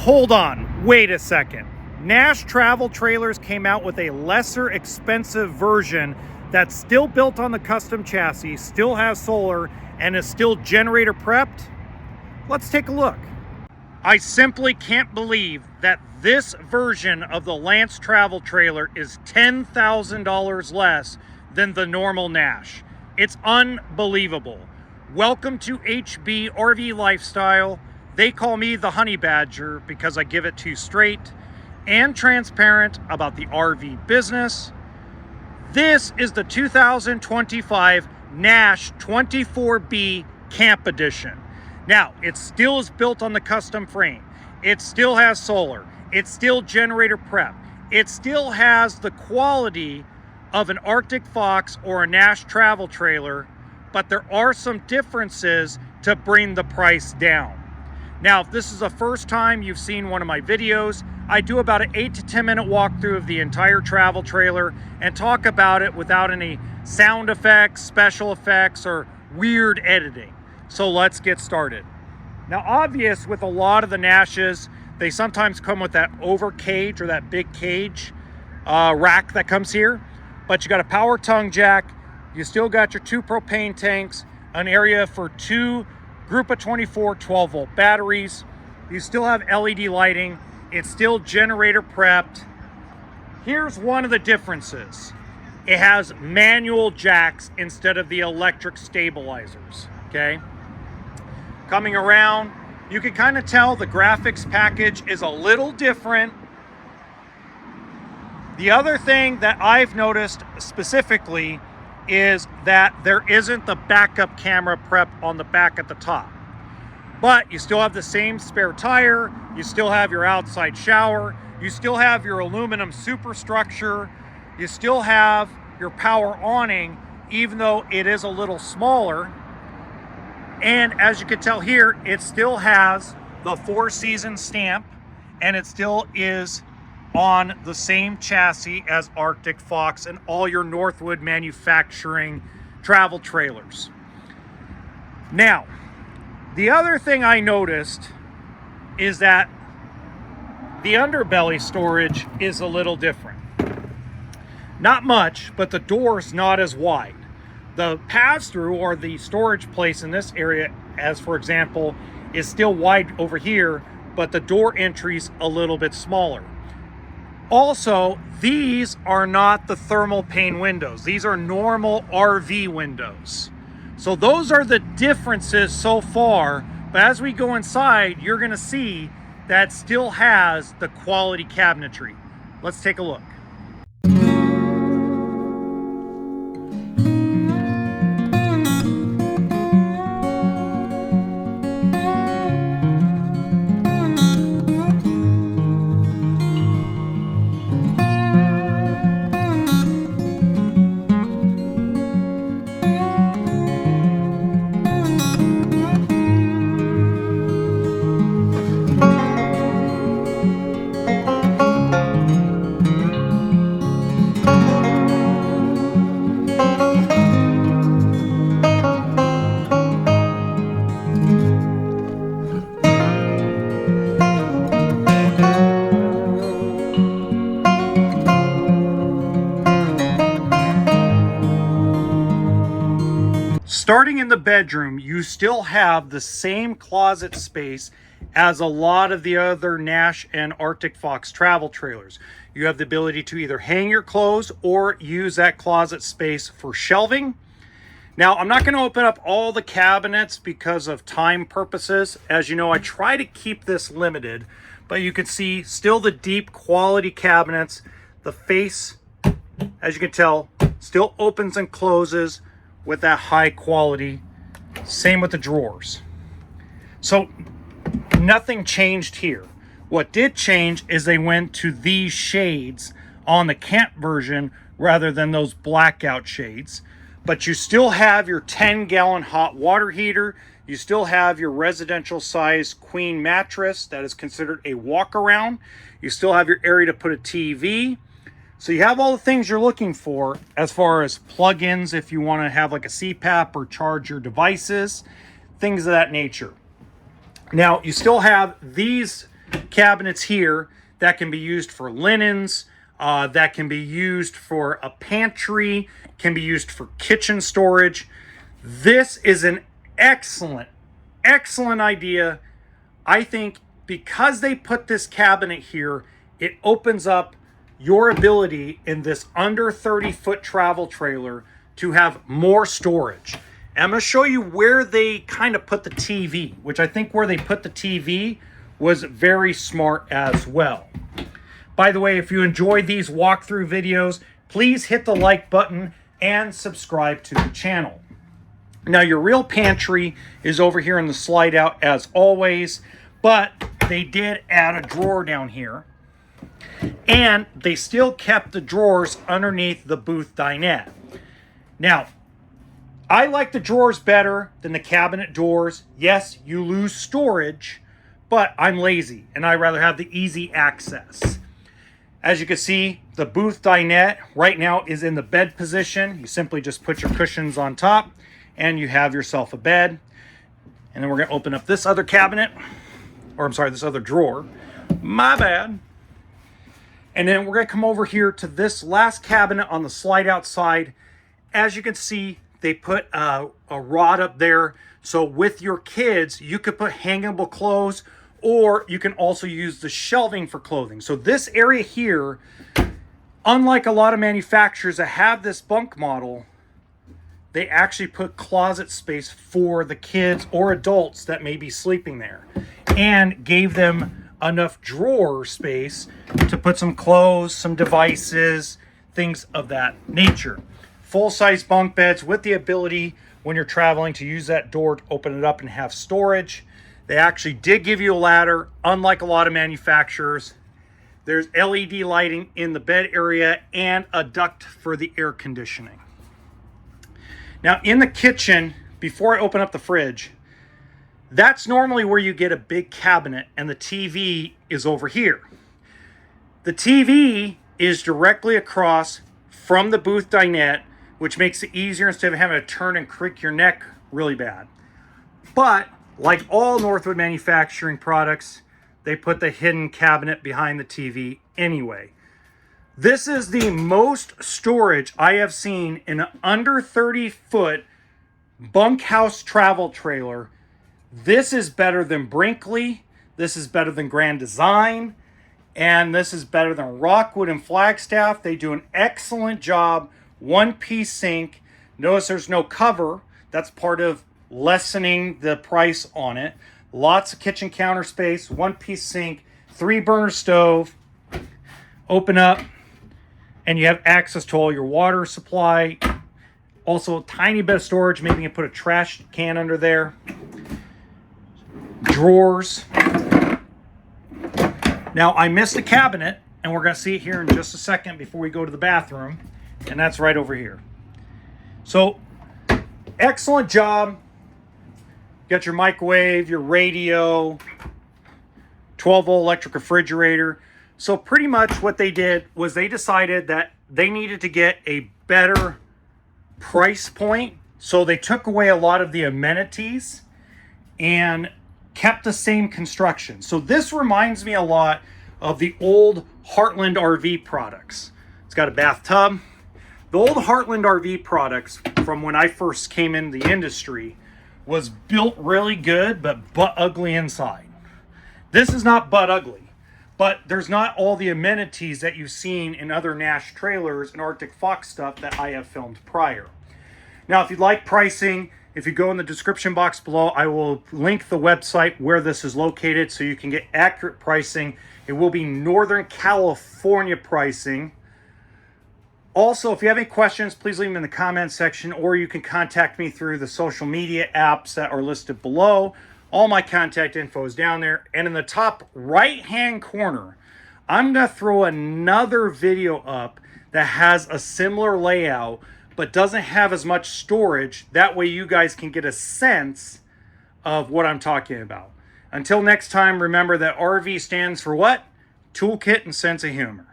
Hold on, wait a second. Nash Travel Trailers came out with a lesser expensive version that's still built on the custom chassis, still has solar, and is still generator prepped? Let's take a look. I simply can't believe that this version of the Lance Travel Trailer is $10,000 less than the normal Nash. It's unbelievable. Welcome to HB RV Lifestyle. They call me the Honey Badger because I give it to you straight and transparent about the RV business. This is the 2025 Nash 24B Camp Edition. Now, it still is built on the custom frame. It still has solar. It's still generator prep. It still has the quality of an Arctic Fox or a Nash travel trailer, but there are some differences to bring the price down. Now, if this is the first time you've seen one of my videos, I do about an 8 to 10 minute walkthrough of the entire travel trailer and talk about it without any sound effects, special effects, or weird editing. So let's get started. Now, obvious with a lot of the Nashes, they sometimes come with that over cage or that big cage rack that comes here, but you got a power tongue jack. You still got your 2 propane tanks, an area for 2 group of 24 12-volt batteries. You still have LED lighting. It's still generator prepped. Here's one of the differences. It has manual jacks instead of the electric stabilizers, okay? Coming around, you can kind of tell the graphics package is a little different. The other thing that I've noticed specifically is that there isn't the backup camera prep on the back at the top. But you still have the same spare tire, you still have your outside shower, you still have your aluminum superstructure, you still have your power awning, even though it is a little smaller. And as you can tell here, it still has the 4-season stamp, and it still is on the same chassis as Arctic Fox and all your Northwood Manufacturing travel trailers. Now, the other thing I noticed is that the underbelly storage is a little different. Not much, but the door's not as wide. The pass-through or the storage place in this area, as for example, is still wide over here, but the door entry's a little bit smaller. Also, these are not the thermal pane windows. These are normal RV windows. So those are the differences so far, but as we go inside, you're gonna see that still has the quality cabinetry. Let's take a look. Starting in the bedroom, you still have the same closet space as a lot of the other Nash and Arctic Fox travel trailers. You have the ability to either hang your clothes or use that closet space for shelving. Now, I'm not going to open up all the cabinets because of time purposes. As you know, I try to keep this limited, but you can see still the deep quality cabinets. The face, as you can tell, still opens and closes with that high quality. Same with the drawers. So nothing changed here. What did change is they went to these shades on the camp version rather than those blackout shades. But you still have your 10-gallon hot water heater. You still have your residential size queen mattress that is considered a walk around. You still have your area to put a TV. So you have all the things you're looking for as far as plugins if you want to have like a CPAP or charge your devices, things of that nature. Now, you still have these cabinets here that can be used for linens, that can be used for a pantry, can be used for kitchen storage. This is an excellent idea. I think because they put this cabinet here, it opens up your ability in this under 30-foot travel trailer to have more storage. And I'm going to show you where they kind of put the TV, which I think where they put the TV was very smart as well. By the way, if you enjoy these walkthrough videos, please hit the like button and subscribe to the channel. Now, your real pantry is over here in the slide out as always, but they did add a drawer down here, and they still kept the drawers underneath the booth dinette. Now, I like the drawers better than the cabinet doors. Yes, you lose storage, but I'm lazy and I'd rather have the easy access. As you can see, the booth dinette right now is in the bed position. You simply just put your cushions on top and you have yourself a bed. And then we're going to open up this other cabinet, or I'm sorry, this other drawer. My bad. And then we're going to come over here to this last cabinet on the slide outside. As you can see, they put a rod up there. So with your kids, you could put hangable clothes, or you can also use the shelving for clothing. So this area here, unlike a lot of manufacturers that have this bunk model, they actually put closet space for the kids or adults that may be sleeping there, and gave them enough drawer space to put some clothes, some devices, things of that nature. Full-size bunk beds with the ability, when you're traveling, to use that door to open it up and have storage. They actually did give you a ladder, unlike a lot of manufacturers. There's LED lighting in the bed area and a duct for the air conditioning. Now, in the kitchen, before I open up the fridge, that's normally where you get a big cabinet, and the TV is over here. The TV is directly across from the booth dinette, which makes it easier instead of having to turn and crick your neck really bad. But like all Northwood Manufacturing products, they put the hidden cabinet behind the TV anyway. This is the most storage I have seen in an under 30-foot bunkhouse travel trailer. This is better than Brinkley. This is better than Grand Design. And this is better than Rockwood and Flagstaff. They do an excellent job. One-piece sink. Notice there's no cover. That's part of lessening the price on it. Lots of kitchen counter space. One-piece sink. 3-burner stove. Open up, and you have access to all your water supply. Also, a tiny bit of storage. Maybe you can put a trash can under there. Drawers. Now, I missed a cabinet, and we're going to see it here in just a second before we go to the bathroom, and that's right over here. So, excellent job. Got your microwave, your radio, 12-volt electric refrigerator. So pretty much what they did was they decided that they needed to get a better price point. So they took away a lot of the amenities and kept the same construction. So this reminds me a lot of the old Heartland RV products. It's got a bathtub. The old Heartland RV products from when I first came in the industry was built really good, but butt ugly inside. This is not butt ugly, but there's not all the amenities that you've seen in other Nash trailers and Arctic Fox stuff that I have filmed prior. Now, if you'd like pricing, if you go in the description box below, I will link the website where this is located so you can get accurate pricing. It will be Northern California pricing. Also, if you have any questions, please leave them in the comment section, or you can contact me through the social media apps that are listed below. All my contact info is down there. And in the top right-hand corner, I'm going to throw another video up that has a similar layout, but doesn't have as much storage. That way you guys can get a sense of what I'm talking about. Until next time, remember that RV stands for what? Toolkit and sense of humor.